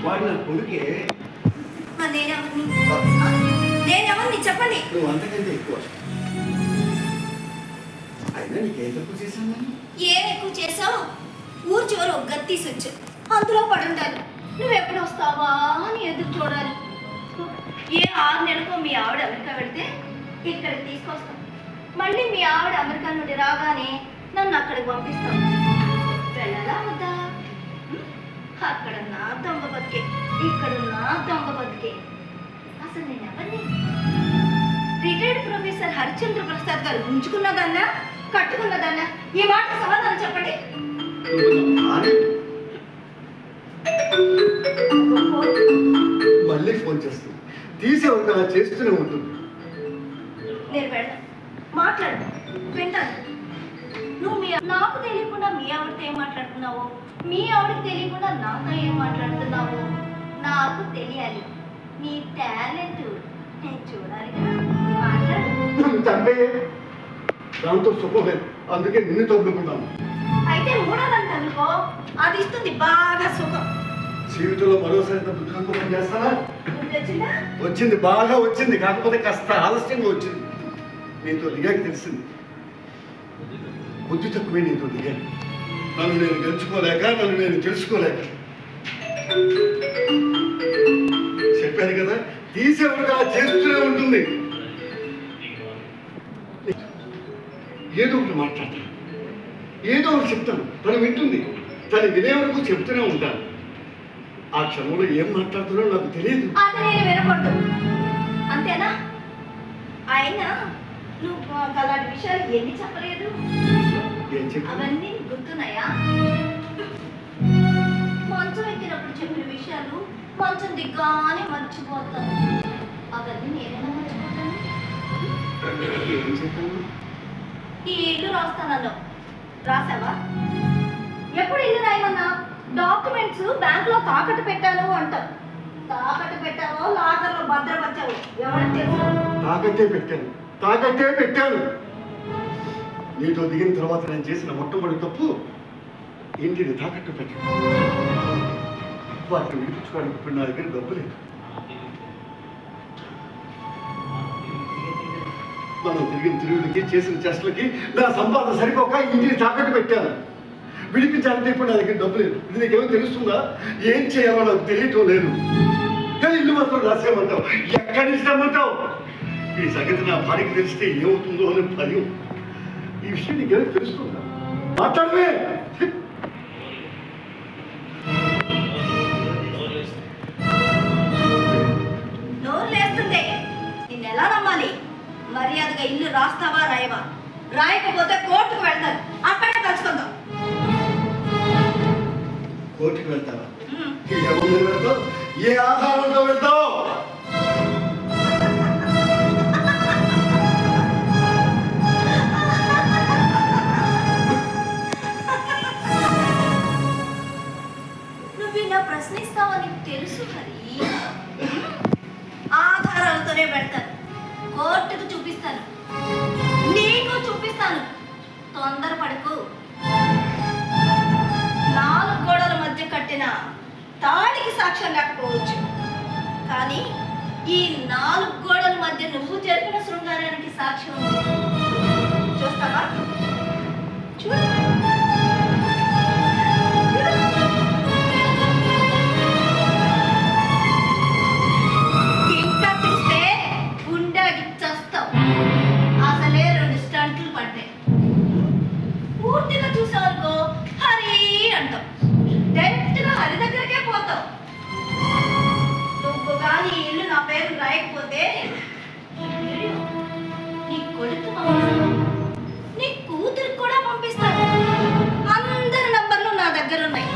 వాడు నా కొడుకే. నేనెవరిని చెప్పండి. నువ్వు అంతకంటే ఎక్కువ. అయినా నీకేం తక్కువ చేశాను? ఏం ఎక్కువ చేసావు? ఊరు చివరి ఒక గత్తీసి వచ్చు, అందులో పడుండాలి. నువ్వు ఎప్పుడు వస్తావా అని ఎదురు చూడాలి. ఏ 6 నెలలకు మీ ఆవిడ అమెరికా పెడితే ఇక్కడికి తీసుకొస్తాం. మళ్ళీ మీ ఆవిడ అమెరికా నుండి రాగానే నన్ను అక్కడికి పంపిస్తాం. వెళ్ళాలా వద్దా? అక్కడ నా దొంగ బతికే, ఇక్కడ నా దొంగ బతికే. అసలు నేను ఎవరిని? రిటైర్డ్ ప్రొఫెసర్ హరిశ్చంద్ర ప్రసాద్ గారు ఉంచుకున్నదాన్నా కట్టుకున్నదాన్నా? ఈ మాట సమాధానం చెప్పండి. మళ్ళీ ఫోన్ చేస్తుంది. తీసేవాళ్ళు అలా చేస్తూనే ఉంటుంది. నేను వెళ్తా, మాట్లాడు, వింటాను. నువ్వు నాకు తెలియకుండా మీ ఆవిడతో ఏం మాట్లాడుతున్నావో, మీ ఆవిడకి తెలియకుండా నాతో ఏం మాట్లాడుతున్నావో నాకు తెలియాలి. నీ టాలెంట్ నేను చూడాలి కదా. మాట్లాడు. చంపే దాంతో సుఖం లేదు, అందుకే నిన్ను తోడుకుంటాను. అయితే మూడోదాన్ని తనుకో, అది ఇస్తుంది బాగా సుఖం. జీవితంలో మరోసారి బుద్ధిమంతం చేస్తానా? వచ్చిందా? వచ్చింది, బాగా వచ్చింది. కాకపోతే కాస్త ఆలస్యంగా వచ్చింది. నీతో దిగాక తెలిసింది. బుద్ధి తక్కువే నీతో దిగాను. నన్ను నేను గెలుచుకోలేక, నన్ను నేను తెలుసుకోలేక. చెప్పాను కదా, తీసేవాడు అలా చేస్తూనే ఉంటుంది. ఏదో ఒకటి మాట్లాడతాను, ఏదో ఒకటి చెప్తాను. తను వింటుంది. తను వినే వరకు చెప్తూనే ఉంటాను. ఆ క్షణంలో ఏం మాట్లాడుతున్నా నాకు తెలియదు. అది నేను వినకూడదు, అంతేనా? అయినా నువ్వు అలాంటి విషయాలు ఎన్ని చెప్పలేదు? అవన్నీ గుర్తున్నాయా? మంచం ఎక్కినప్పుడు చెప్పిన విషయాలు మంచం దిగ్గానే మర్చిపోతాను. అవన్నీ నేనేనా మర్చిపోతాను? ఈ ఇల్లు రాస్తానన్నా, రాసావా? ఎప్పుడు ఇల్లు రాయమన్నా? డాక్యుమెంట్స్ బ్యాంకులో తాకట్టు పెట్టాను అంటావు. తాకట్టు పెట్టావో లాకర్లో భద్రపరిచావు ఎవరికి తెలుసు? తాకట్టే పెట్టాను. నీతో దిగిన తర్వాత నేను చేసిన మొట్టమొదటి తప్పు ఇంటిని తాకట్టు పెట్టాను. వాటిని విడిపించుకోవడానికి ఇప్పుడు నా దగ్గర డబ్బు లేదు. మనం తిరిగిన తిరుగులకి, చేసిన చేష్టలకి నా సంపాదన సరిపోక ఇంటిని తాకట్టు పెట్టాను. విడిపించాలంటే ఇప్పుడు నా దగ్గర డబ్బు లేదు. ఇది నీకేమో తెలుస్తుందా? ఏం చేయాలో నాకు తెలియటం లేదు. కానీ ఇల్లు మాత్రం రాసేయమంటావు. ఎక్కడి నుంచి రమ్మంటావు? ఈ సంగతి నా భార్యకి తెలిస్తే ఏమవుతుందో అని భయం. ఈ విషయం నీకేమో తెలుస్తుందా? మాట్లాడవే. నోరు లేస్తుంది. నిన్ను ఎలా నమ్మాలి? మర్యాదగా ఇల్లు రాస్తావా రాయవా? రాయకపోతే కోర్టుకు వెళ్తాను, అక్కడే కలుసుకుందాం. కోర్టుకు వెళ్తావా? ఎవరు వెళ్తావు? ఏ ఆధారంతో వెళ్తావు? నువ్వు ఇలా ప్రశ్నిస్తావని తెలుసు హరి. ఆధారాలతోనే వెళ్తాను, కోర్టుకు చూపిస్తాను, నీకు చూపిస్తాను. తొందరపడకు. 4 గోడల మధ్య కట్టిన తాడికి సాక్ష్యం లేకపోవచ్చు, కానీ ఈ 4 గోడల మధ్య నువ్వు జరిపిన శృంగారానికి సాక్ష్యం ఉంది. చూస్తావా? చూడు. ఇంకా చూస్తే గుండెకి చస్తావు. అసలే 2 స్టంట్లు పడ్డాయి. పూర్తిగా చూసావనుకో హరి అంటావు. డైరెక్ట్గా హరి దగ్గరకే పోతావు. నువ్వు కానీ ఇల్లు నా పేరు రాయకపోతే నీ కొడుకు పంపిస్తాను, నీ కూతురికి కూడా పంపిస్తాను. అందరి నంబర్లు నా దగ్గర ఉన్నాయి.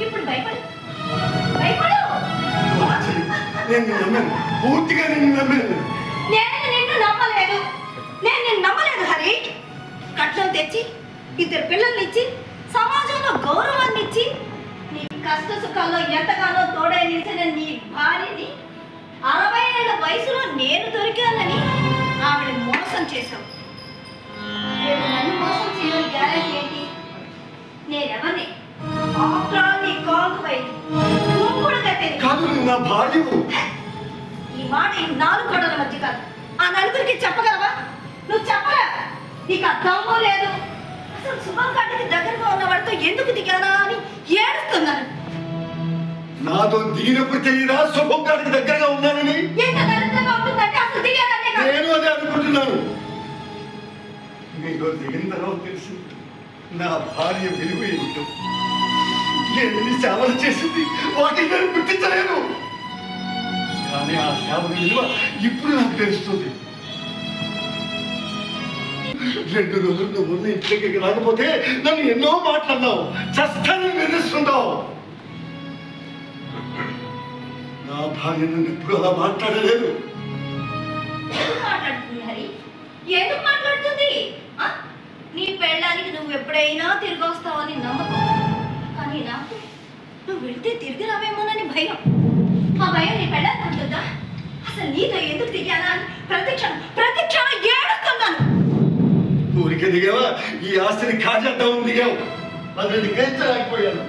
ఇప్పుడు భయపడు, భయపడు. పూర్తిగా నేను నమ్మలేదు. నేను నిన్ను నమ్మలేదు హరి. కట్నం తెచ్చి 2 పిల్లల్నిచ్చి సమాజంలో గౌరవాన్ని ఇచ్చి నీ కష్ట సుఖాల్లో ఎంతగానో తోడై నిలిచిన నీ భార్యని 60 ఏళ్ల వయసులో నేను దొరికానని ఆవిడ మోసం చేశావు. నన్ను మోసం చేయని గ్యారెంటీ ఏంటి? నేనెవరిని ఆఫ్టర్ ఆల్ నీ కాల్కు బయట నువ్వు కూడా కట్టేది కాదు, నా భార్య. ఈ మాట ఈ 4 గోడల మధ్య కాదు, ఆ నలుగురికి చెప్పగలవా? నువ్వు చెప్పరా? నీకు అర్థమో లేదు. అసలు శుభం కాటికి దగ్గరగా ఉన్నవాడితో ఎందుకు దిగానా అని ఏడుస్తున్నాను. నాతో దిగినప్పుడు తెలియదా శుభం కాటికి దగ్గరగా ఉన్నానని? ఎంత దరిద్రంగా ఉంటుందంటే అసలు దిగాననే కాదు. నేను అదే అనుకుంటున్నాను. నీతో దిగిన తర్వాత తెలిసి నా భార్య విలువ ఏమిటో, ఎన్ని సేవలు చేసింది వాటిని నేను గుర్తించలేను. కానీ ఆ సేవల విలువ ఇప్పుడు నాకు తెలుస్తుంది. 2 రోజులు నువ్వు ఉన్న ఇంటికి రాకపోతే నన్ను ఎన్నో మాట్లాడినావు, చస్తాన్ని బెదిరిస్తున్నావు. నా భార్య నన్ను ఎప్పుడు అలా మాట్లాడలేదు. ఎందుకు మాట్లాడుతుంది హరి? ఎందుకు మాట్లాడుతుంది? నీ పెళ్ళానికి నువ్వు ఎప్పుడైనా తిరిగి వస్తావని నమ్మకం, కానీ నాకు నువ్వు వెళ్తే తిరిగి రావేమోనని భయం. ఆ భయం నీ పెళ్ళానికి ఉంటుందా? అసలు నీతో ఎందుకు దిగానా అని ప్రతి క్షణం ఏడుస్తున్నాను. ఊరికే దిగావా? ఈ ఆస్తిని కాజేద్దామని దిగావు, అది గ్రహించలేకపోయాను.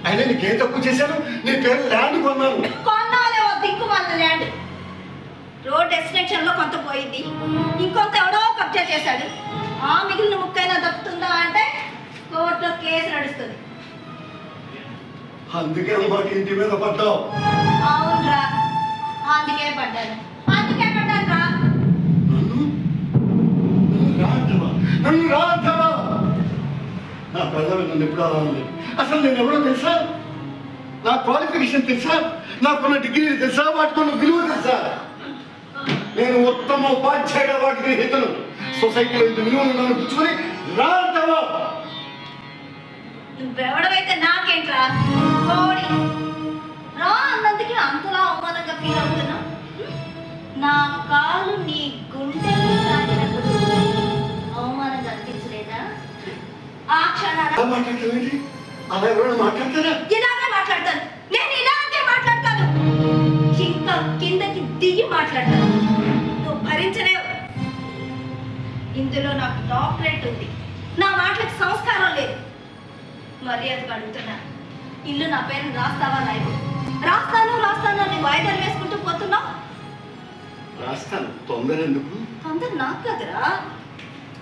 అయినా నీకేం తక్కువ చేశాను? నీ పేరు ల్యాండ్ కొన్నాను. కొన్నాలే ఓ దిక్కు వాళ్ళ ల్యాండ్. రోడ్ ఎక్స్టెన్షన్ లో కొంత పోయింది, ఇంకొంత ఎవడో కబ్జా చేశాడు. ఆ మిగిలిన ముక్కైనా దక్కుతుందా అంటే కోర్టులో కేసు నడుస్తుంది. అందుకే మాట ఇంటి మీద పడ్డావు. అవునరా, అందుకే పడ్డాను రా. నన్ను రాంటావా? నా పిల్లలు నన్ను ఎప్పుడు అలా ఉంది. అసలు నేను ఎవరో తెలుసా? నా క్వాలిఫికేషన్ తెలుసా? నాకున్న డిగ్రీలు తెలుసా? వాటికున్న విలువ తెలుసా? నేను ఉత్తమ ఉపాధ్యాయుడు వాటి గ్రహీతను. సొసైటీలో ఇంత విలువలు నన్ను పుచ్చుకొని రాంటావా? నువ్వెవడవైతే నాకేంట్రా కోడి రా అన్నందుకే అంతలా అవమానంగా ఫీల్ అవుతున్నా. నా కాలు నీ గుండెల్లో తాగినప్పుడు అవమానంగా అనిపించలేదా? ఆ క్షణాన మాట్లాడతావేంటి? అలా ఎవరైనా మాట్లాడతారా? ఇలాగే మాట్లాడతాను, నేను ఇలాగే మాట్లాడతాను. ఇంకా కిందకి దిగి మాట్లాడతాను. నువ్వు భరించలేవు. ఇందులో నాకు డాక్టరేట్ ఉంది, నా మాటలకు సంస్కారం లేదు. మర్యాదగా అడుగుతున్నా, ఇల్లు నా పేరుని రాస్తావా? రాయవు. రాస్తాను అని వాయిదాలు వేసుకుంటూ పోతున్నావు. రాస్తాను, తొందర ఎందుకు? తొందర నాకు కదరా,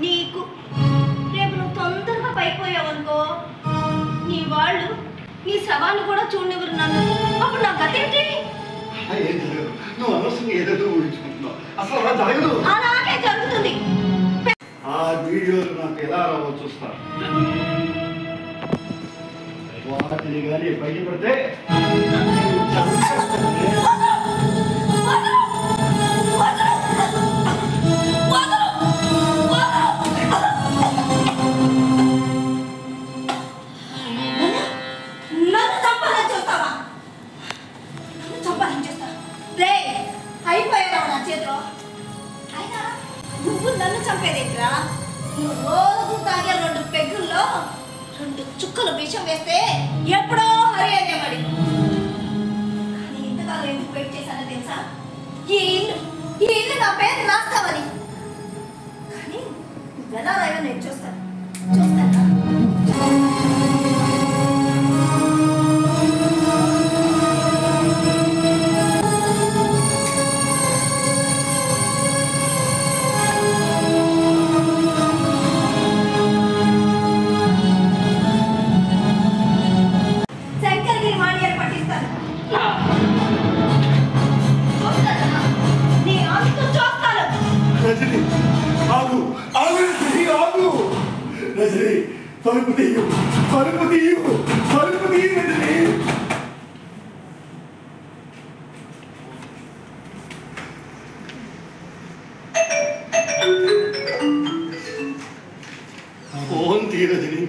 నీకు. రేపు నువ్వు తొందరగా పైపోయావు అనుకో, నీ వాళ్ళు నీ శవాన్ని కూడా చూడనివ్వరు నన్ను. అప్పుడు నా గతేంటి? ఏం జరగదు. నువ్వు అనవసరంగా ఏదేదో ఊహించుకుంటున్నావు. అసలు అలా జరగదు. అలాగే జరుగుతుంది. ఆ వీడియోలు నాకు ఎలా రావో చూస్తా. వాటిని కానీ బయటపడితే నువ్వు నన్ను చంపేదేంట్రా? నువ్వు రోజు తాగే 2 పెగ్గుల్లో 2 చుక్కలు విషం వేస్తే ఎప్పుడో హరి అనేవాడి. కానీ ఇంతకాలం ఎందుకు వెయిట్ చేశానో తెలుసా? ఈ ఇల్లు నా పేరు రాస్తావని. కానీ ఎలా రాయో నేను చూస్తాను. రజని, తలుపు తీయు రజని. ఫోన్ తీయ రజని.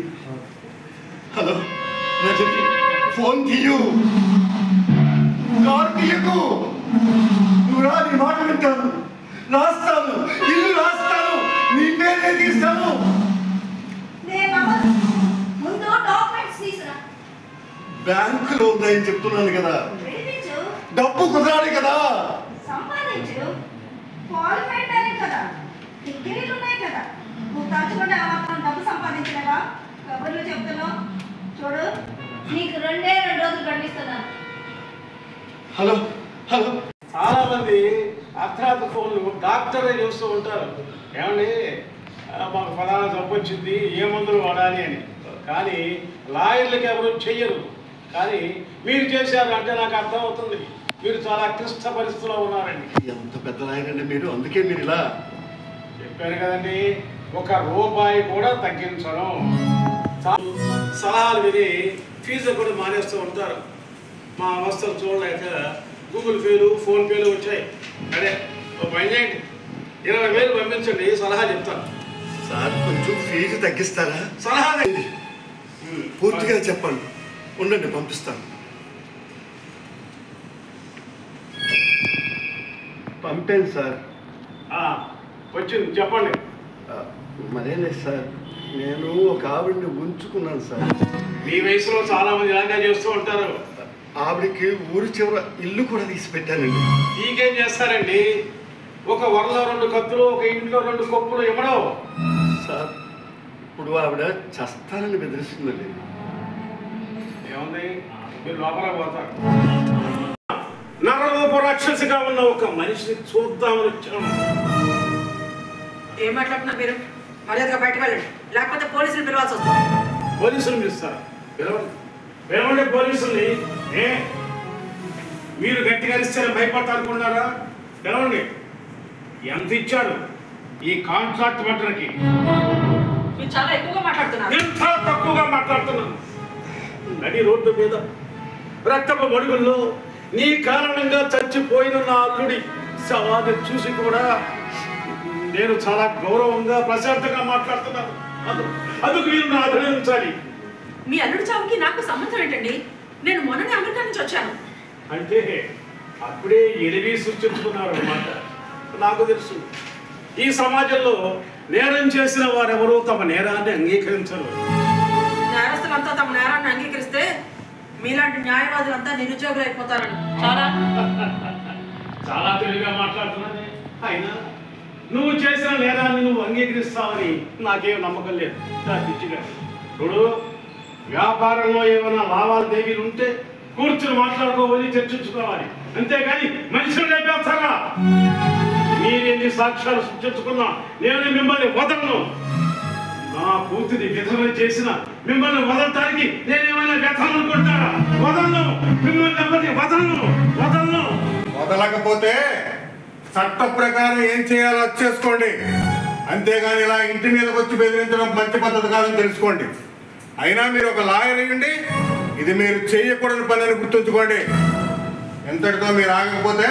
హలో రజని, ఫోన్ తీయు. కారు తీయకు. నువ్వు రా, నీ మాట వింటాను. రాస్తాను, ఇల్లు రాస్తాను, నీ పేరే తీస్తాను. బ్యాంకులో ఉందని చెప్తున్నాను కదా, డబ్బు కుదరాలి కదా. సంపాదించు, క్వాలిఫైడ్ కదా, డిగ్రీలు ఉన్నాయి కదా, నువ్వు తలుచుకుంటే ఆ మాత్రం డబ్బు హలో హలో. చాలా మంది అర్ధరాత్రి ఫోన్లు డాక్టరే చూస్తూ ఉంటారు. ఏమండి మాకు ఫలానా జబ్బు వచ్చింది, ఏ మందులు వాడాలి అని. కానీ లాయర్లకి ఎవరు చెయ్యరు. కానీ మీరు చేశారు అంటే నాకు అర్థమవుతుంది. మీరు చాలా క్లిష్ట పరిస్థితిలో ఉన్నారండి. ఎంత పెద్ద లాయరండి మీరు, అందుకే మీరు ఇలా చెప్పాను కదండి, ఒక రూపాయి కూడా తగ్గించను. సలహాలు విని ఫీజు కూడా మానేస్తూ ఉంటారు. మా అవస్థలు చూడలేక గూగుల్ పేలు, ఫోన్పేలు వచ్చాయి. అదే ఒక పని చేయండి, 20,000 పంపించండి, సలహా చెప్తాను. సార్ కొంచెం ఫీజు తగ్గిస్తారా? సలహా పూర్తిగా చెప్పండి. ఉండండి, పంపిస్తాను. పంపాను సార్. వచ్చింది, చెప్పండి. మరేం లేదు సార్, నేను ఒక ఆవిడని ఉంచుకున్నాను సార్. మీ వయసులో చాలా మంది ఇలాగే చేస్తూ ఉంటారు. ఆవిడకి ఊరి చివర ఇల్లు కూడా తీసి పెట్టానండి. మీకేం చేస్తారండి? ఒక వరలో 2 కత్తులు, ఒక ఇంట్లో 2 కొప్పులు ఇవ్వడం. సార్ ఇప్పుడు ఆవిడ చస్తానని బెదిరిస్తుందండి. ఏముంది, మీరు లోపల పోతారు. నరరూప రాక్షసిగా ఉన్న ఒక మనిషిని చూద్దామని వచ్చాము. ఏం మాట్లాడుతున్నారు మీరు? మర్యాదగా బయటకు వెళ్ళండి, లేకపోతే పోలీసులు పిలవాల్సి వస్తుంది. పోలీసులు పిలుస్తారు. పిలవండి పోలీసుల్ని. మీరు గట్టిగా ఇస్తేనే భయపడతానుకున్నారా? పిలవండి. ఎంత ఇచ్చాడు ఈ కాంట్రాక్ట్ మటర్కి? మీరు చాలా ఎక్కువగా మాట్లాడుతున్నారు. ఎంత తక్కువగా మాట్లాడుతున్నాను? నడి రోడ్డు మీద రక్తపు మడుగుల్లో నీ కారణంగా చచ్చిపోయిన నా అల్లుడి శవాన్ని చూసి కూడా నేను చాలా గౌరవంగా ప్రశాంతంగా మాట్లాడుతున్నాను. అందుకు మీరు నా అభినందించాలి. మీ అల్లుడి చావుకి నాకు సంబంధం ఏంటండి? నేను మొన్ననే అమెరికా నుంచి వచ్చాను. అంటే అప్పుడే ఎలివి సృష్టించుకున్నారు అన్నమాట. నాకు తెలుసు, ఈ సమాజంలో నేరం చేసిన వారెవరూ తమ నేరాన్ని అంగీకరించరు. నేరస్తులంతా తమ నేరాన్ని అంగీకరిస్తే మీలాంటి న్యాయవాదులంతా నిరుద్యోగులు అయిపోతారని చాలా తెలివిగా మాట్లాడుతున్నానే. అయినా నువ్వు చేసిన నేరాన్ని నువ్వు అంగీకరిస్తావని నాకేం నమ్మకం లేదు. పిచ్చిగా చూడు, వ్యాపారంలో ఏమైనా లావాదేవీలు ఉంటే కూర్చుని మాట్లాడుకోవాలి, చర్చించుకోవాలి. అంతేగాని మనుషులు లేపేస్తారా? మీరెన్ని సాక్ష్యాలు సృష్టించుకున్నా నేను మిమ్మల్ని వదలను. నా కూతురి విధవ చేసిన మిమ్మల్ని వదలటానికి నేనేమైనా వ్యర్థం అనుకుంటారా? వదలను, మిమ్మల్ని ఎవరిని వదలను. వదలకపోతే చట్ట ప్రకారం ఏం చేయాలో చేసుకోండి. అంతేగాని ఇలా ఇంటి మీదకి వచ్చి బెదిరించడం మంచి పద్ధతి కాదని తెలుసుకోండి. అయినా మీరు ఒక లాయర్ అయ్యండి, ఇది మీరు చేయకూడని పని అని గుర్తుంచుకోండి. ఎంతటితో మీరు ఆగకపోతే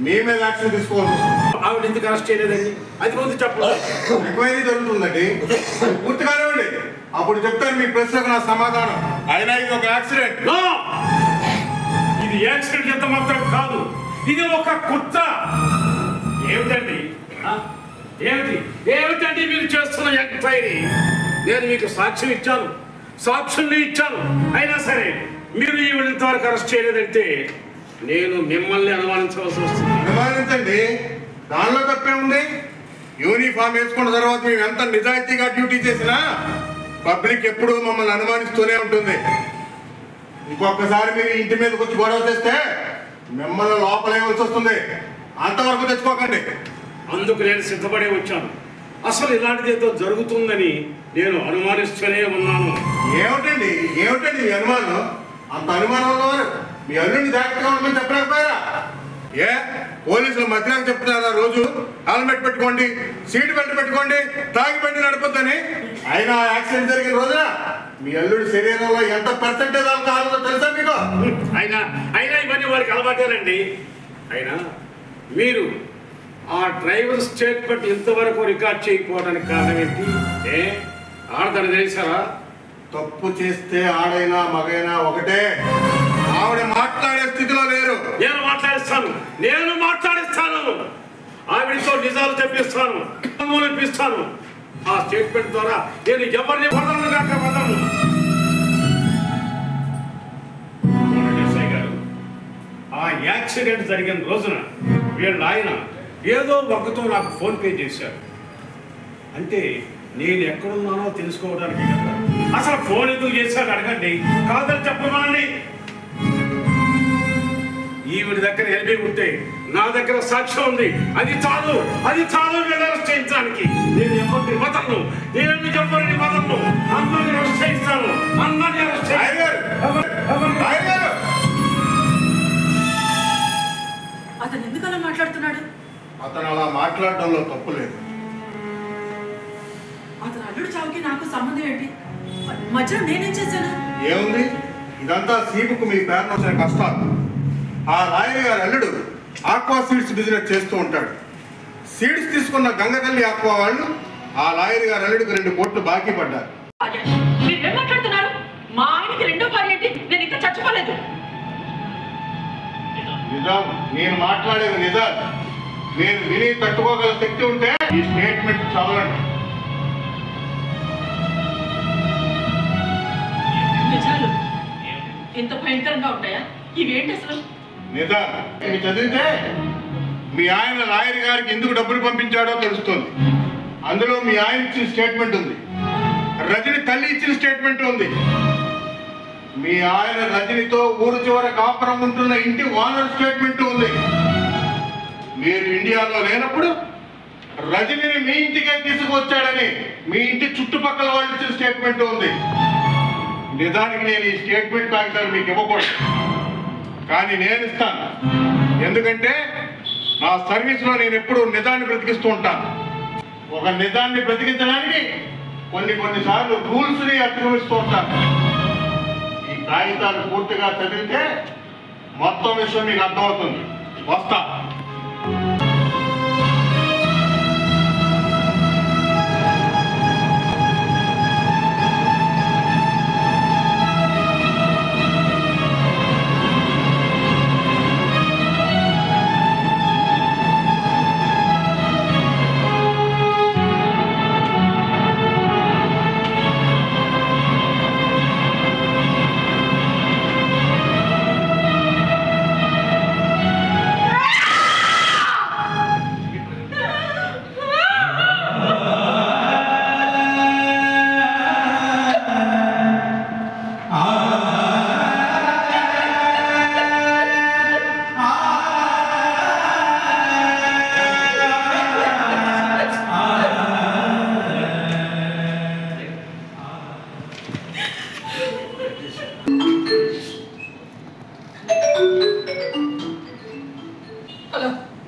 మీ మీద యాక్షన్ తీసుకోవాల్సి వస్తుంది. ఆవిడ ఎందుకు అరెస్ట్ చేయలేదండి? అది ముందు చెప్పండి. ఎంక్వైరీ జరుగుతుందండి, పూర్తి కానివ్వండి, అప్పుడు చెప్తాను మీ ప్రశ్నకు నా సమాధానం. అయినా ఇది ఒక యాక్సిడెంట్. ఇది యాక్సిడెంట్ ఎంత మాత్రం కాదు, ఇది ఒక కుట్ర. ఏమిటండి ఏమిటండి మీరు చేస్తున్న ఎంక్వైరీ? నేను మీకు సాక్ష్యం ఇచ్చాను, సాక్షుల్ని ఇచ్చాను. అయినా సరే మీరు ఈవిడ ఇంతవరకు అరెస్ట్ చేయలేదంటే నేను మిమ్మల్ని అనుమానించవలసి వస్తుంది. అనుమానించండి, దానిలో తప్పే ఉంది. యూనిఫామ్ వేసుకున్న తర్వాత మేము ఎంత నిజాయితీగా డ్యూటీ చేసినా పబ్లిక్ ఎప్పుడూ మమ్మల్ని అనుమానిస్తూనే ఉంటుంది. ఇంకొకసారి మీరు ఇంటి మీదకి వచ్చి గొడవ చేస్తే మిమ్మల్ని లోపలేయవలసి వస్తుంది. అంతవరకు తెచ్చుకోకండి. అందుకు నేను సిద్ధపడే వచ్చాను. అసలు ఇలాంటిది ఏదో జరుగుతుందని నేను అనుమానిస్తూనే ఉన్నాను. ఏమిటండి మీ అనుమానం? అంత అనుమానం ఉన్నవారు మీ అల్లుడిని జాగ్రత్తగా ఉండమని చెప్పలేకపోయారా? ఏ పోలీసులు మధ్యాహ్నం చెప్తున్నారా రోజు హెల్మెట్ పెట్టుకోండి, సీట్ బెల్ట్ పెట్టుకోండి, తాగి బండి నడపొద్దని? అయినా యాక్సిడెంట్ జరిగిన రోజున మీ అల్లుడి శరీరంలో ఎంత పర్సెంటేజ్ ఆల్కహాల్ తెలుసా మీకు? అయినా ఇవన్నీ వారికి అలవాటేనండి. అయినా మీరు ఆ డ్రైవర్ స్టేట్మెంట్ ఇంతవరకు రికార్డ్ చేయకపోవడానికి కారణం ఏంటి? ఆడదని తెలిసారా? తప్పు చేస్తే ఆడైనా మగైనా ఒకటే. ఆవిడ మాట్లాడే స్థితిలో లేరు. నేను మాట్లాడిస్తాను. ఆవిడతో నిజాలు తెప్పిస్తాను, ఇప్పిస్తాను. ఆ స్టేట్మెంట్ ద్వారా నేను ఎవరిని వదలను కాక వదలను. గారు, ఆ యాక్సిడెంట్ జరిగిన రోజున వీళ్ళ ఆయన ఏదో ఒక్కతో నాకు ఫోన్ పే చేశారు. అంటే నేను ఎక్కడున్నానో తెలుసుకోవడానికి కదా. అసలు ఫోన్ ఎందుకు చేశాను అడగండి, కాదని చెప్పమనండి. ఈవిడ దగ్గర ఎల్బీ ఉంటే నా దగ్గర సాక్ష్యం ఉంది. అది చాలు వీళ్ళు అరెస్ట్ చేయించడానికి. నేను ఎవరిని వదలను, అందరినీ అరెస్ట్ చేయిస్తాను. అందరినీ అరెస్ట్ అతను ఎందుకు అలా మాట్లాడుతున్నాడు? అతను అలా మాట్లాడడంలో తప్పు లేదు. అతను అల్లుడు చావుకి నాకు సంబంధం ఏంటి? మధ్యలో నేనేం చేశాను? ఏముంది, ఇదంతా సీపుకు మీ పేరున వచ్చిన కష్టాలు. ఆ లాయర్ గారి అల్లుడు ఆక్వా సీడ్స్ బిజినెస్ చేస్తూ ఉంటాడు. సీడ్స్ తీసుకున్న గంగకల్లి ఆక్వా వాళ్ళు ఆ లాయర్ గారి అల్లుడికి 2 కోట్లు బాకీ పడ్డారు. మీరు ఏం మాట్లాడుతున్నారు? మా ఆయనకి రెండో భార్య ఏంటి? నేను ఇంకా చచ్చిపోలేదు. నిజం, నేను మాట్లాడేది నిజం. నేను విని తట్టుకోగల శక్తి ఉంటే ఈ స్టేట్మెంట్ చదవండి. నిజాలు ఇంత భయంకరంగా ఉంటాయా? ఇవేంటి అసలు? నిజం ఇవి చదివితే మీ ఆయన లాయర్ గారికి ఎందుకు డబ్బులు పంపించాడో తెలుస్తుంది. అందులో మీ ఆయన ఇచ్చిన స్టేట్మెంట్ ఉంది, రజని తల్లి ఇచ్చిన స్టేట్మెంట్ ఉంది. మీ ఆయన రజనితో ఊరు చివర కాపురం ఉంటున్న ఇంటి ఓనర్ స్టేట్మెంట్ ఉంది. మీరు ఇండియాలో లేనప్పుడు రజనిని మీ ఇంటికే తీసుకువచ్చాడని మీ ఇంటి చుట్టుపక్కల వాళ్ళు ఇచ్చిన స్టేట్మెంట్ ఉంది. నిజానికి నేను ఈ స్టేట్మెంట్ కాగితాలు మీకు ఇవ్వకూడదు, కానీ నేను ఇస్తాను. ఎందుకంటే నా సర్వీస్లో నేను ఎప్పుడూ నిజాన్ని బ్రతికిస్తూ ఉంటాను. ఒక నిజాన్ని బ్రతికించడానికి కొన్నిసార్లు రూల్స్ని అతిక్రమిస్తూ ఉంటాను. ఈ కాగితాలు పూర్తిగా చదివితే మొత్తం విషయం మీకు అర్థమవుతుంది. వస్తా.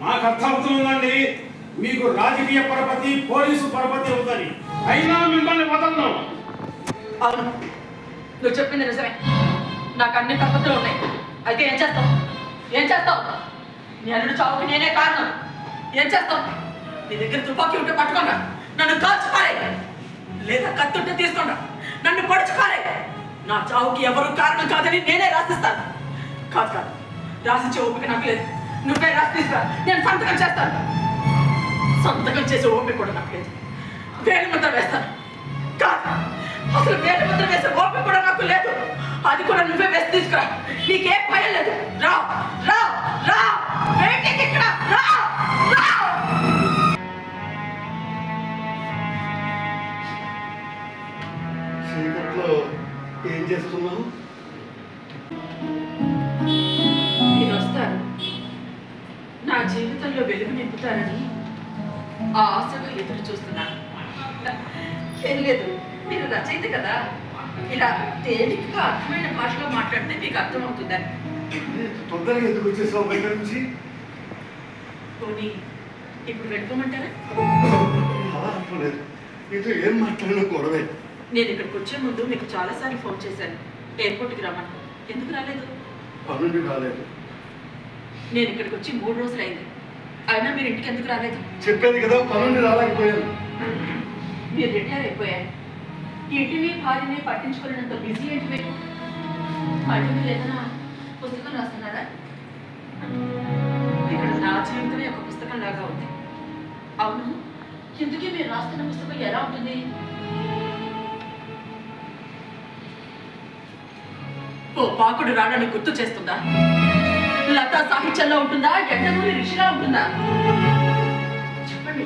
నాకు అర్థమవుతుందండి, మీకు రాజకీయ పరపతి, పోలీసు పరపతి అవుతుంది. అయినా మిమ్మల్ని వదలను. అవును, నువ్వు చెప్పింది నిజమే. నాకు అన్ని పద్ధతులు ఉన్నాయి. అయితే ఏం చేస్తావు? నీ అల్లుడు చావుకి నేనే కారణం. ఏం చేస్తావు? నీ దగ్గర తుపాకీ ఉంటే పట్టుకోండా, నన్ను కాల్చుకోలే. లేదా కత్తుంటే తీసుకోండా, నన్ను పొడుచుకోలే. నా చావుకి ఎవరు కారణం కాదని నేనే రాసిస్తాను. కాదు, రాసిచ్చే ఓపిక నాకు లేదు. నువ్వే రాసి తీసుకురా, నేను సంతకం చేస్తాను. సంతకం చేసే ఓపిక కూడా నాకు లేదు. వేలి ముద్ర వేస్తాను. కాదు, అసలు వేలి ముద్ర వేసే ఓపిక కూడా నాకు లేదు. అది కూడా నువ్వే వేసి తీసుకురా. నీకేం భయం లేదు. రా రా రా, బయటికి ఇక్కడ రా రా. చీకట్లో ఏం చేస్తున్నావు? నేను వస్తాను, నా జీవితంలో వెలుగు నింపుతానని ఆ ఆశగా ఎదురు చూస్తున్నాను. ఏం లేదు, మీరు రచయిత కదా, ఇలా తేలికగా అర్థమైన భాషలో మాట్లాడితే మీకు అర్థమవుతుందని. తొందరగా ఎందుకు వచ్చేసావు బయట నుంచి? పోనీ ఇప్పుడు వెళ్ళిపోమంటారా? అలా అనుకోలేదు. నీతో ఏం మాట్లాడినా గొడవే. నేను ఇక్కడికి వచ్చే ముందు మీకు చాలాసార్లు ఫోన్ చేశాను, ఎయిర్పోర్ట్కి రమ్మని. ఎందుకు రాలేదు? పనుండి రాలేదు. నేను ఇక్కడికి వచ్చి 3 రోజులైంది, అయినా మీరు ఇంటికి ఎందుకు రాలేదు? చెప్పేది కదా, పనుండి రాలేకపోయాను. మీరు రిటైర్ అయిపోయారు. ఇంటిని భార్యని పట్టించుకునేంత బిజీ ఏంటి మీరు? అంటే మీరు ఏదైనా పుస్తకం రాస్తున్నారా? ఇక్కడ నా జీవితమే ఒక పుస్తకం లాగా ఉంది. అవును, ఎందుకే మీరు రాస్తున్న పుస్తకం ఎలా ఉంటుంది? ఓ పాకుడు రాడని గుర్తు చేస్తుందా? లతా సాహిత్యంలో ఉంటుందా? ఎండమూరి ఋషిలా ఉంటుందా? చెప్పండి.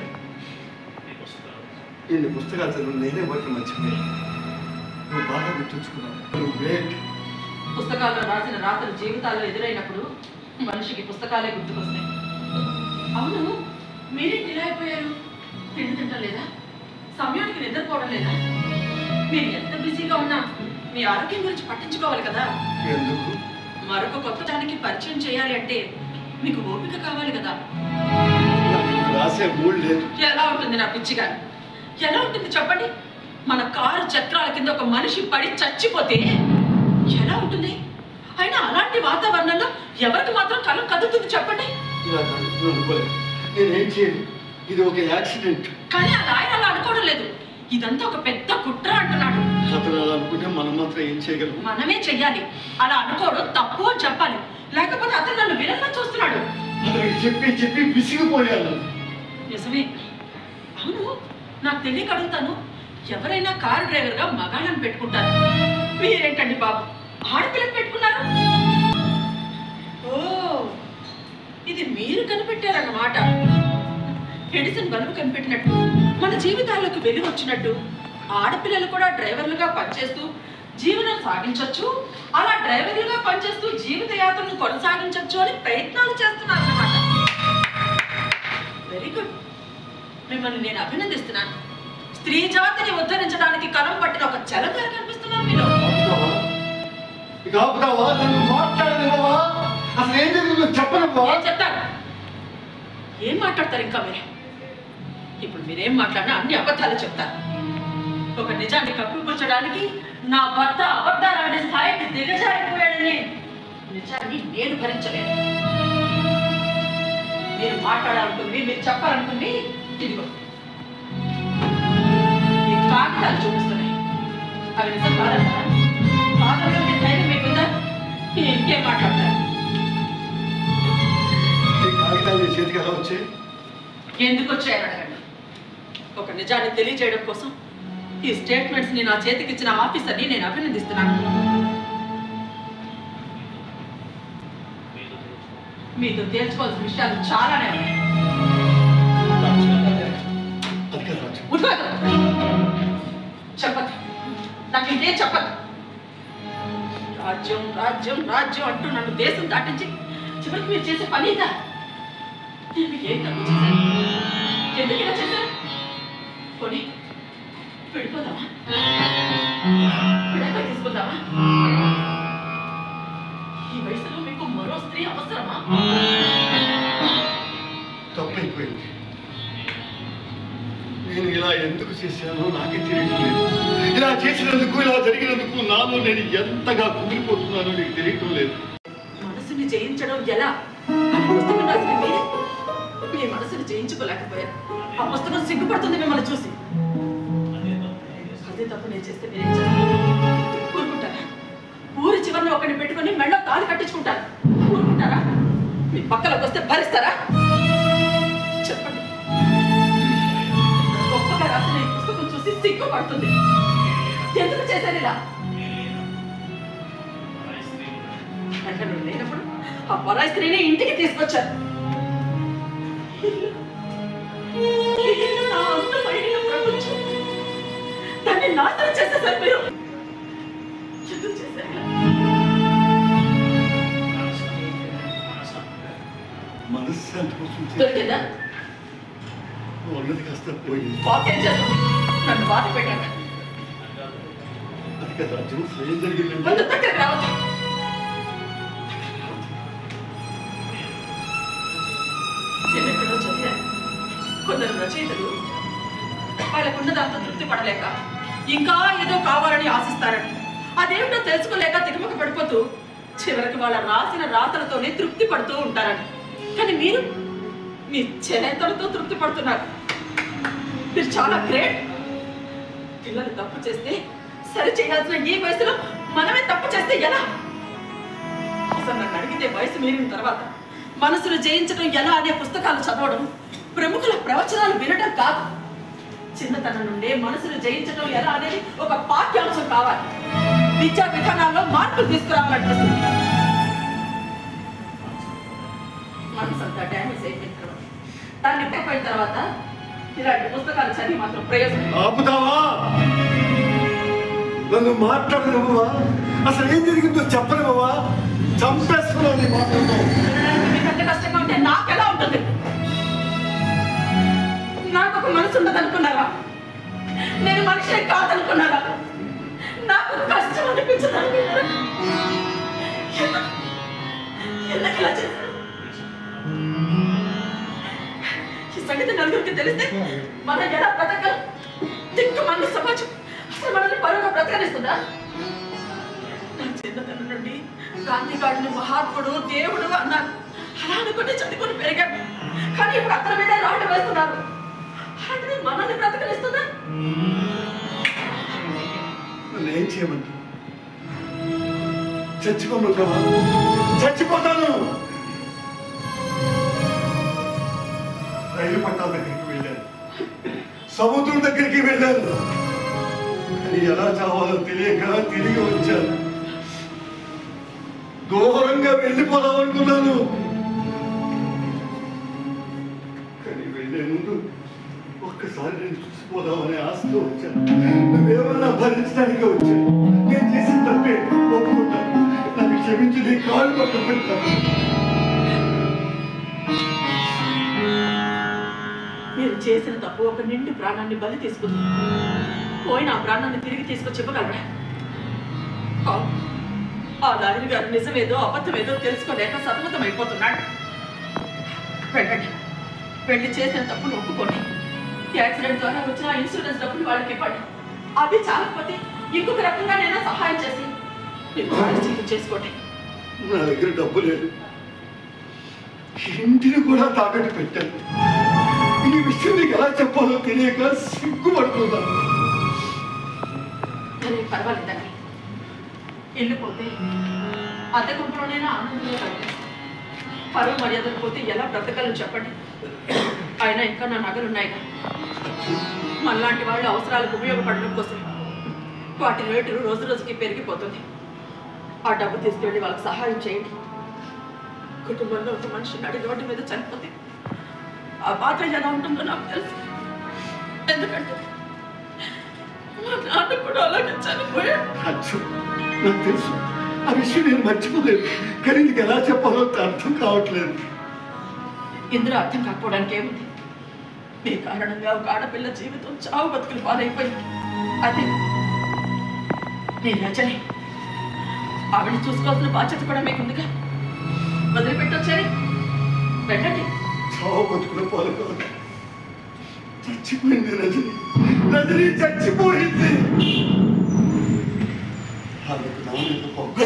ఇన్ని పుస్తకాలు చదువు నేనే వాటిని మర్చిపోయాను. నువ్వు బాగా గుర్తుంచుకున్నావు. నువ్వు గ్రేట్. పుస్తకాల్లో రాసిన రాతలు జీవితాల్లో ఎదురైనప్పుడు మనిషికి పుస్తకాలే గుర్తుకొస్తాయి. అవును, మీరేంటి ఇలా అయిపోయారు? తిండి తింటలేదా? సమయానికి నిద్రపోవడం లేదా? మీరు ఎంత బిజీగా ఉన్నా మీ ఆరోగ్యం గురించి పట్టించుకోవాలి కదా. ఎందుకు? మరొక కొత్త దానికి పరిచయం చేయాలి అంటే మీకు ఓపిక కావాలి కదా. రాసే మూడు లేదు. ఎలా ఉంటుంది నా పిచ్చిగా? ఎలా ఉంటుంది చెప్పండి? మన కారు చక్రాల కింద ఒక మనిషి పడి చచ్చిపోతే ఎలా ఉంటుంది? అయినా అలాంటి వాతావరణంలో ఎవరికి మాత్రం కలం కదులుతుంది చెప్పండి? నేనేం చేయను, ఇది ఒక యాక్సిడెంట్. కానీ ఆ ఆయన అలా అనుకోవడం లేదు. ఇదంతా ఒక పెద్ద కుట్ర అంటున్నాడు. అతను అలా అనుకుంటే మనం మాత్రం ఏం చేయగలం? మనమే చెయ్యాలి. అలా అనుకోవడం తప్పు అని చెప్పాలి. లేకపోతే అతను నన్ను విలన్లా చూస్తున్నాడు. అతనికి చెప్పి చెప్పి విసిగిపోయాను. నిజమే. అవును, నాకు తెలియక అడుగుతాను, ఎవరైనా కారు డ్రైవర్గా మగాళ్ళని పెట్టుకుంటారు. మీరేంటండి బాబు ఆడపిల్లని పెట్టుకున్నారు? ఓ, ఇది మీరు కనిపెట్టారన్నమాట. ఎడిసన్ బల్బు కనిపెట్టినట్టు, మన జీవితాల్లోకి వెలుగు వచ్చినట్టు ఆడపిల్లలు కూడా డ్రైవర్లుగా పనిచేస్తూ జీవనం సాగించవచ్చు, అలా డ్రైవర్లుగా పనిచేస్తూ జీవిత యాత్రను కొనసాగించవచ్చు అని ప్రయత్నాలు చేస్తున్నారు అన్నమాట. Very good. మిమ్మల్ని నేను అభినందిస్తున్నాను. స్త్రీ జాతిని ఉద్ధరించడానికి కలం పట్టిన ఒక చలగారు కనిపిస్తున్నారు మీరు. ఏం చెప్తారు? ఏం మాట్లాడతారు ఇంకా మీరే? ఇప్పుడు మీరేం మాట్లాడినా అన్ని అబద్ధాలు చెప్తారు. ఒక నిజాన్ని కప్పిపుచ్చడానికి నా భర్త అబద్ధాలనే స్థాయికి దిగజారిపోయాడని నిజాన్ని నేను భరించలేను. మీరు మాట్లాడాలనుకుంది, మీరు చెప్పాలనుకుంది ఇదిగో ఈ కాగితాలు చూపిస్తున్నాయి. అవి నిజం కాదంటారా? కాదంలో మీ ధైర్యం మీకుందా? ఇంకేం మాట్లాడతారు? చేతికి ఎలా వచ్చాయి? ఎందుకు వచ్చాయని అడగండి. ఒక నిజాన్ని తెలియజేయడం కోసం ఈ స్టేట్మెంట్స్ ని నా చేతికి ఇచ్చిన ఆఫీసర్ని నేను అభినందిస్తున్నాను. మీతో తేల్చుకోవాల్సిన విషయాలు చాలానే ఉన్నాయి. చెప్పదు, నాకు ఇంకేం చెప్పదు. రాజ్యం రాజ్యం రాజ్యం అంటూ నన్ను దేశం దాటించి చివరికి మీరు చేసే పని ఇదా? నేను మీకు ఏం తప్పు చేశాను? ఎందుకు ఇలా చేశాను? పోనీ వెళ్ళిపోదామా? విడాకులు తీసుకుందామా? ఈ వయసులో మీకు మరో స్త్రీ అవసరమా? తప్పైపోయింది. నేను ఇలా ఎందుకు చేశానో నాకే తెలియటం లేదు. ఇలా చేసినందుకు, ఇలా జరిగినందుకు నాలో నేను ఎంతగా కుమిలిపోతున్నానో నీకు తెలియటం లేదు. మనసుని జయించడం ఎలా అని పుస్తకం రాసిన మీరే మీ మనసుని జయించుకోలేకపోయారు. ఆ పుస్తకం సిగ్గుపడుతుంది మిమ్మల్ని చూసి. అదే తప్పు నేను చేస్తే మీరేం చేస్తారు? ఊరుకుంటారా? ఊరి చివరిని ఒకరిని పెట్టుకుని మెళ్ళ తాళి కట్టించుకుంటారు. ఊరుకుంటారా? మీ పక్కలోకి వస్తే భరిస్తారా? చెప్పండి. గొప్పగా రాసిన ఈ పుస్తకం చూసి సిగ్గుపడుతుంది. ఎందుకు చేశారు ఇలా? అంటే నువ్వు లేనప్పుడు ఆ పరాయి స్త్రీని ఇంటికి తీసుకొచ్చారు. దాన్ని నాశనం చేసేసారు మీరు. ఎందుకు చేశారు? మనశ్శాంతి కోసం దొరికిందా? ఉన్నది కాస్త పోయింది. పాకేం చేస్తాం? నన్ను బాధ పెట్టాను. అది కదా రాజ్యం, ఏం జరిగిందంటే ముందు దగ్గరకు రావద్దు. ఎక్కడో చదివాను, కొందరు రచయితలు వాళ్ళకున్న దాంతో తృప్తి పడలేక ఇంకా ఏదో కావాలని ఆశిస్తారని, అదేమిటో తెలుసుకోలేక తికమక పడిపోతూ చివరికి వాళ్ళ రాసిన రాతలతోనే తృప్తి పడుతూ ఉంటారని. కానీ మీరు మీ చేతలతో తృప్తి పడుతున్నారు. మీరు చాలా గ్రేట్. పిల్లలు తప్పు చేస్తే సరి చేయాల్సిన ఈ వయసులో మనమే తప్పు చేస్తే ఎలా? అసలు నన్ను అడిగితే వయసు మీరిన తర్వాత మనసును జయించడం ఎలా అనే పుస్తకాలు చదవడం, ప్రముఖుల ప్రవచనాలు వినడం కాదు. చిన్నతనం నుండే మనసును జయించడం ఎలా అనేది ఒక పాఠ్యాంశం కావాలి. విద్యా విధానాల్లో మార్పులు తీసుకురావాలనిపిస్తుంది. మనసు అంతా డ్యామేజ్ అయిపోయిన తర్వాత, దాన్ని అయిపోయిన తర్వాత ఇలాంటి పుస్తకాలు చదివి మాత్రం ప్రయోజనం. ఆపుతావా? నన్ను మాట్లాడనివ్వవా? అసలు ఏం జరిగిందో చెప్పనివ్వవా? చంపేస్తున్నావు నీ మాటలతో. ఎంత కష్టంగా ఉంటే నాకెలా ఉంటుంది? నాకు ఒక మనసు ఉండదనుకున్నారా? నేను మనిషిని కాదనుకున్నారా? నాకు కష్టం అనిపించదనుకున్నారా? ఎందుకు ఇలా చేశారు? ఈ సంగతి నలుగురికి తెలిస్తే మన ఎలా బ్రతకం? దిక్కు మన సమాజం అసలు మనల్ని పరువుగా బ్రతకనిస్తుందా? నా చిన్నతనం నుండి గాంధీ గారిని మహాత్ముడు దేవుడు అన్నారు. అలా అనుకుంటే చదువుకొని పెరిగాడు. కానీ ఇప్పుడు అతని మీద రాట వేస్తున్నారు. అలాంటిది మనల్ని బ్రతకనిస్తుందా? ఏం చేయమంటావు? చచ్చిపోమంటావా? చచ్చిపోతాను. రైలు పట్టాల దగ్గరికి వెళ్ళాను, సముద్రం దగ్గరికి వెళ్ళాను, కానీ ఎలా చావాలో తెలియక తిరిగి వచ్చాను. దూరంగా వెళ్ళిపోదాం అనుకున్నాను, కానీ వెళ్ళే ముందు ఒక్కసారి నేను చూసిపోదామనే ఆశతో వచ్చాను. నువ్వేమన్నా భరించడానికి వచ్చాను. నేను చేసిన తప్పే ఒప్పుకుంటాను. నాకు క్షమించి నీ కాళ్ళు పట్టు పెడతాను. మీరు చేసిన తప్పు ఒక నిండు ప్రాణాన్ని బలి తీసుకుంది. పోయిన ఆ ప్రాణాన్ని తిరిగి తీసుకొచ్చి ఇవ్వగలరా? ఆ లాయర్ గారు నిజమేదో అబద్ధమేదో తెలుసుకోలేక సతమతం అయిపోతున్నాడు. వెళ్ళండి, వెళ్ళి చేసిన తప్పును ఒప్పుకోండి. యాక్సిడెంట్ ద్వారా వచ్చిన ఇన్సూరెన్స్ డబ్బులు వాళ్ళకి ఇవ్వండి. అది చాలకపోతే ఇంకొక రకంగా నేను సహాయం చేసి మీరు చేసుకోండి. నా దగ్గర డబ్బు లేదు, ఇంటిని కూడా తాకట్టు పెట్టాను. ఈ విషయం నీకు ఎలా చెప్పాలో తెలియక సిగ్గుపడుతున్నాను. పర్వాలేదండి, వెళ్ళిపోతే అద్దె గుంపులోనైనా ఆనందంగా కట్టాను. పరువు మర్యాదలు పోతే ఎలా బ్రతకాలని చెప్పండి. అయినా ఇంకా నా నగలున్నాయి. మనలాంటి వాళ్ళు అవసరాలకు ఉపయోగపడడం కోసం వాటి రేటు రోజు రోజుకి పెరిగిపోతుంది. ఆ డబ్బు తీసుకెళ్ళి వాళ్ళకి సహాయం చేయండి. కుటుంబంలో ఒక మనిషి నడి రోడ్డు మీద చనిపోతే ఆ బాధ ఎలా ఉంటుందో నాకు తెలుసు. ఎందుకంటే మా నాన్న కూడా అలాగే చనిపోయాడు. నాకు తెలుసు, ఆ విషయం నేను మర్చిపోలేదు, కానీ నీకు ఎలా చెప్పాలో అర్థం కావట్లేదు. ఇందులో అర్థం కాకపోవడానికి ఏముంది? మీ కారణంగా ఒక ఆడపిల్ల జీవితం చావు బతుకులు పాలైపోయింది. అదే నీ రచనే. ఆవిడ చూసుకోవాల్సిన బాధ్యత కూడా మీకుందిగా. వదిలిపెట్టొచ్చారి, వెళ్ళండి. చావు బతుకులు పాలైపోయింది. చచ్చిపోయింది రజని, రజని చచ్చిపోయింది. ఆమెకు నా మీద కోపం,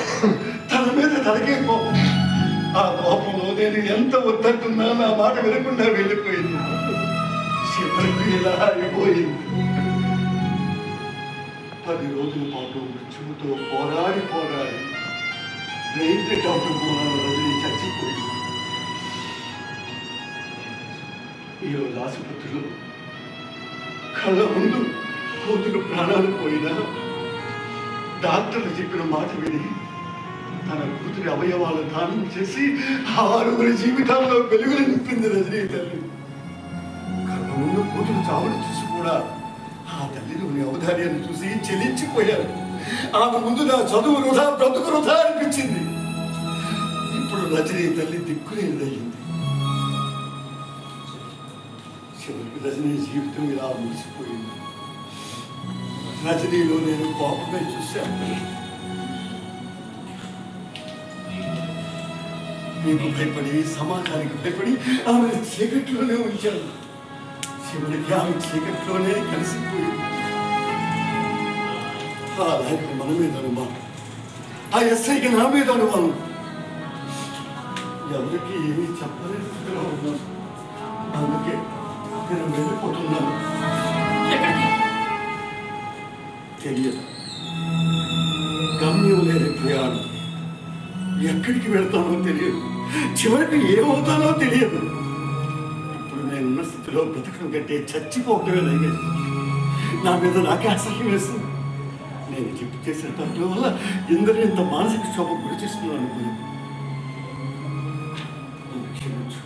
తన మీద తనకే కోపం. ఆ కోపంలో నేను ఎంత వద్దంటున్నా నా మాట వినకుండా వెళ్ళిపోయింది. చివరికి ఇలా అయిపోయింది. 10 రోజుల పాటు మృత్యువుతో పోరాడి రైల్వే డాక్టర్ మూలాన రజని చచ్చిపోయింది. ఈరోజు ఆసుపత్రిలో కళ్ళ ముందు కూతురు ప్రాణాలు పోయినా డాక్టర్లు చెప్పిన మాట విని తన కూతురి అవయవాలు దానం చేసి 6 జీవితాల్లో వెలుగులు నింపింది రజనీ తల్లి. కళ్ళ ముందు కూతురు చావును చూసి కూడా ఆ తల్లిలోని ఔదార్యాన్ని చూసి చెలించిపోయారు. ఆమె ముందు నా చదువు వృధా, బ్రతుకు వృధా అనిపించింది. ఇప్పుడు రజనీ తల్లి దిక్కులేదయ్యింది. చివరికి రజనీ జీవితం ఇలా ముగిసిపోయింది. రజనీలో నేను కోపమే చూశాను. మీకు భయపడి, సమాజానికి భయపడి ఆమె చీకట్లోనే ఉంచాను. చివరికి ఆమె చీకట్లోనే కలిసిపోయింది. ఆ నాయకుడు మన మీద అనుమానం, ఆ ఎస్ఐకి నా మీద అనుమానం. ఎవరికి ఏమీ చెప్పలేని స్థితిలో ఉన్నాను. అందుకే నేను వెళ్ళిపోతున్నాను. తెలియదు, గమ్యం లేని ప్రయాణం. ఎక్కడికి వెళ్తానో తెలియదు, చివరికి ఏమవుతానో తెలియదు. ఇప్పుడు నేనున్న స్థితిలో బ్రతకడం కంటే చచ్చిపోవటమే లేదు. నా మీద నాకే అసహ్యం వేస్తుంది. నేను చెప్పి చేసిన తప్పుల వల్ల ఇందరూ ఇంత మానసిక క్షోభం గురి చేస్తున్నాను అనుకున్నాను. క్షమించు,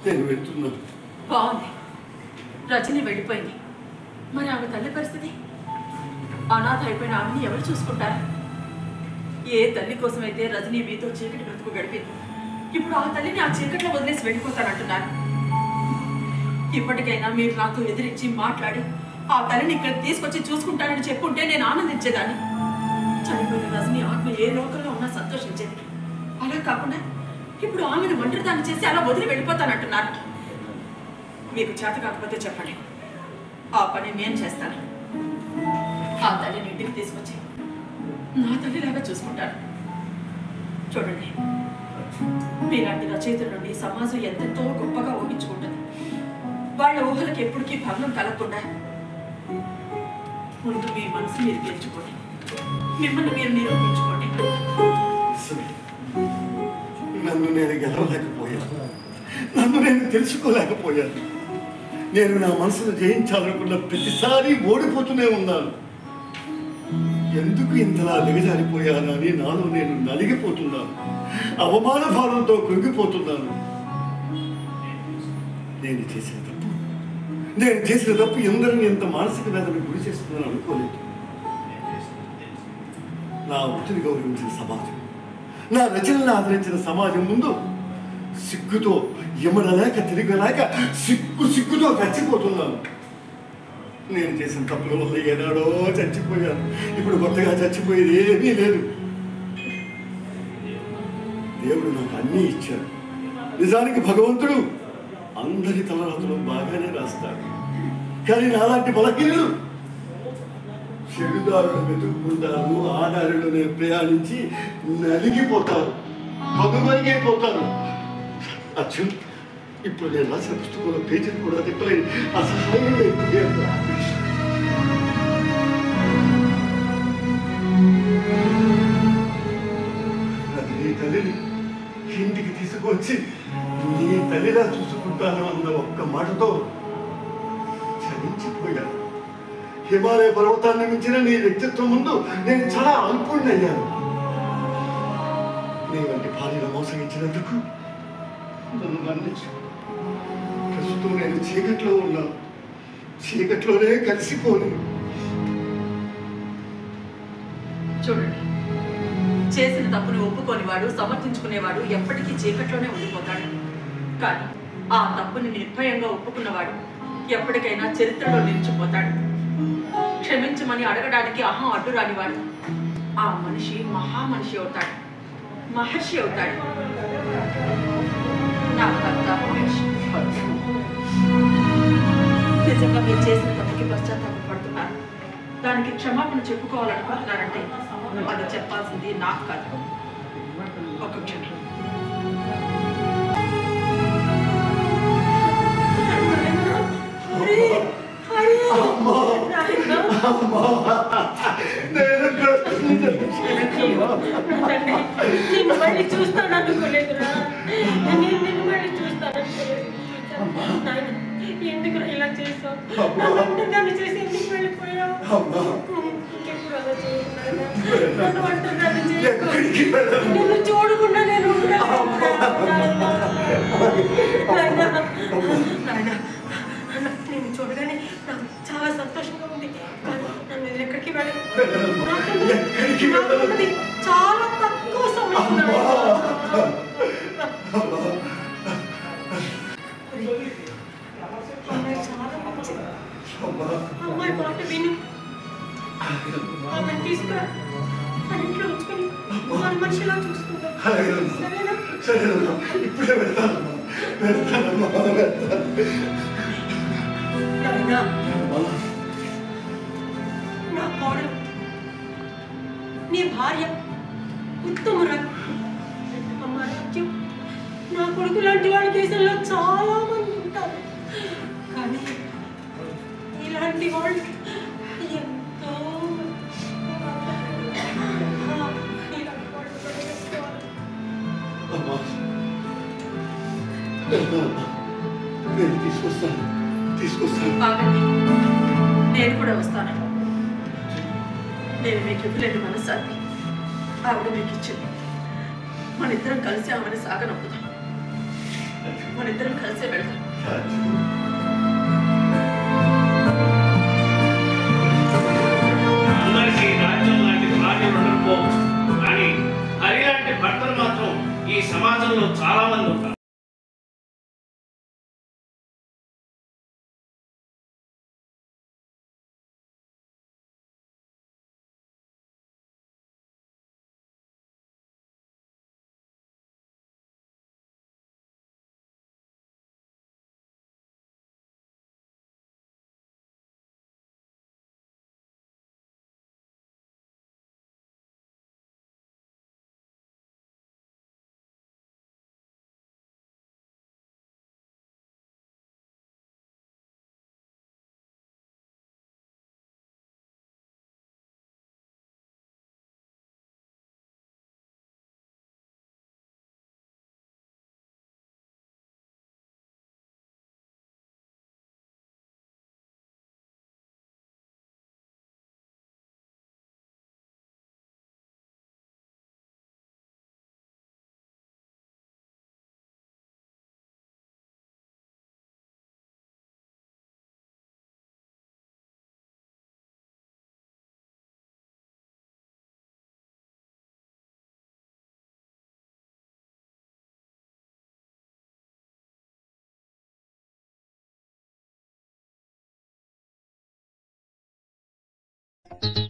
నేను వెళ్తున్నాను. బాగుంది, రజని వెళ్ళిపోయింది. మరి ఆమె తల్లి పరిస్థితి? అనాథ అయిపోయిన ఆమెని ఎవరు చూసుకుంటారు? ఏ తల్లి కోసమైతే రజనీ మీతో చీకటి బ్రతుకు గడిపింది, ఇప్పుడు ఆ తల్లిని ఆ చీకట్లో వదిలేసి వెళ్ళిపోతానంటున్నారు. ఇప్పటికైనా మీరు నాతో ఎదిరించి మాట్లాడి ఆ తల్లిని ఇక్కడ తీసుకొచ్చి చూసుకుంటానని చెప్పుంటే నేను ఆనందించేదాన్ని. చనిపోయిన రజని ఆత్మ ఏ లోకంలో ఉన్నా సంతోషించేది. అలా కాకుండా ఇప్పుడు ఆమెను ఒంటరిదాన్ని చేసి అలా వదిలి వెళ్ళిపోతానంటున్నారు. మీకు చేత కాకపోతే చెప్పండి, ఆ పని నేను చేస్తాను. ఆ తల్లిని ఇంటికి తీసుకొచ్చి నా తల్లిలాగా చూసుకుంటాను. చూడండి, మీలాంటి రచయితుల నుండి సమాజం ఎంతెంతో గొప్పగా ఊహించుకుంటుంది. వాళ్ళ ఊహలకు ఎప్పటికీ భంగం కలగకుండా ముందు మీ మనసు మీరు గెలుచుకోండి, మిమ్మల్ని మీరు నిరూపించుకోండి. నన్ను నేను గెలవలేకపోయాను, నన్ను నేను తెలుసుకోలేకపోయాను. నేను నా మనసును జయించాలనుకున్న ప్రతిసారి ఓడిపోతూనే ఉన్నాను. ఎందుకు ఇంతలా దిగజారిపోయాను అని నాలో నేను నలిగిపోతున్నాను, అవమాన భారంతో కృంగిపోతున్నాను. నేను చేసిన తప్పు ఎందరిని ఎంత మానసిక వేదనకు గురి చేస్తున్నాను అనుకోలేదు. నా వృత్తిని గౌరవించిన సమాజం, నా రచనలను ఆదరించిన సమాజం ముందు సిగ్గుతో ఎమడలేక తిరగలేక సిగ్గుతో చచ్చిపోతున్నాను. నేను చేసిన తప్పుల వల్ల ఏనాడో చచ్చిపోయాను. ఇప్పుడు కొత్తగా చచ్చిపోయేది ఏమీ లేదు. దేవుడు నాకు అన్నీ ఇచ్చాడు. నిజానికి భగవంతుడు అందరి తలరాతలు బాగానే రాస్తాడు. కానీ నాలాంటి బలహీనులు చెడుదారులు వెతుక్కుంటారు, ఆ దారిలోనే ప్రయాణించి నలిగిపోతారు, కనుమరుగైపోతారు. అర్జున్, ఇప్పుడు నేను రాసిన పుస్తకంలో పేజీలు కూడా తిప్పలేని అసహాయం. అది నీ తల్లిని ఇంటికి తీసుకొచ్చి నీ తల్లిలా చూసుకుంటాను అన్న ఒక్క మాటతో చలించిపోయాను. హిమాలయ పర్వతాన్ని మించిన నీ వ్యక్తిత్వం ముందు నేను చాలా అల్పుణ్ణయ్యాను. నీ వంటి భార్యను మోసగించినందుకు నన్ను మన్నించు. ప్రస్తుతం నేను చీకట్లో ఉన్నాను, చీకట్లోనే కలిసిపోను. చూడండి, చేసిన తప్పును ఒప్పుకోనివాడు, సమర్థించుకునేవాడు ఎప్పటికీ చీకట్లోనే ఉండిపోతాడు. కానీ ఆ తప్పుని నిర్భయంగా ఒప్పుకున్నవాడు ఎప్పటికైనా చరిత్రలో నిలిచిపోతాడు. క్షమించమని అడగడానికి అహం అడ్డు రానివాడు ఆ మనిషి మహామనిషి అవుతాడు, మహర్షి అవుతాడు. నా భర్త మహర్షి. నిజంగా మీరు చేసిన తప్పుకి పశ్చాత్తాపడుతున్నారు, దానికి క్షమాపణ చెప్పుకోవాలనుకుంటున్నారంటే అది చెప్పాల్సింది నాకు కాదు. ఒక క్షణం. నిన్ను మళ్ళీ చూస్తాను అనుకోలేదురా, నిన్ను మళ్ళీ చూస్తాను అనుకోలేదు. ఎందుకు ఇలా చేసావు? దాన్ని చేసి ఎందుకు వెళ్ళిపోయావు? ఇంకెప్పుడు అలా చేయకుండా నన్ను ఒంటరిగా చేసుకో. నిన్ను చూడకుండా నేను నేను చూడగానే నాకు చాలా సంతోషంగా ఉంది. కానీ నన్ను ఎక్కడికి వెళ్ళను. చాలా తక్కువ సమయం. అమ్మాయి మాట విని ఆమెను తీసుకురా, మన ఇంట్లో ఉంచుకొని మన మనిషిలా చూసుకుంటాం. సరేనా? ఇప్పుడే వెళ్తాను. నా కోడలు, నీ భార్య ఉత్తమురాలు. అమ్మ రాజ్యం, నా కొడుకు లాంటి వాళ్ళ దేశంలో చాలా మంది ఉంటారు. కానీ ఇలాంటి వాళ్ళు ఎంతో తీసుకొస్తాను. నేను కూడా వస్తాను. నేను మీకు ఇవ్వలేని మనసాన్ని ఆవిడ మీకు ఇచ్చింది. మన ఇద్దరం కలిసి ఆమెను సాగనొప్పుదాం. మన ఇద్దరం కలిసే వెళ్తాం. అందరికీ రాజ్యం లాంటి భార్యలు ఉండకపోవచ్చు, కానీ హరి లాంటి భర్తలు మాత్రం ఈ సమాజంలో చాలా Thank you.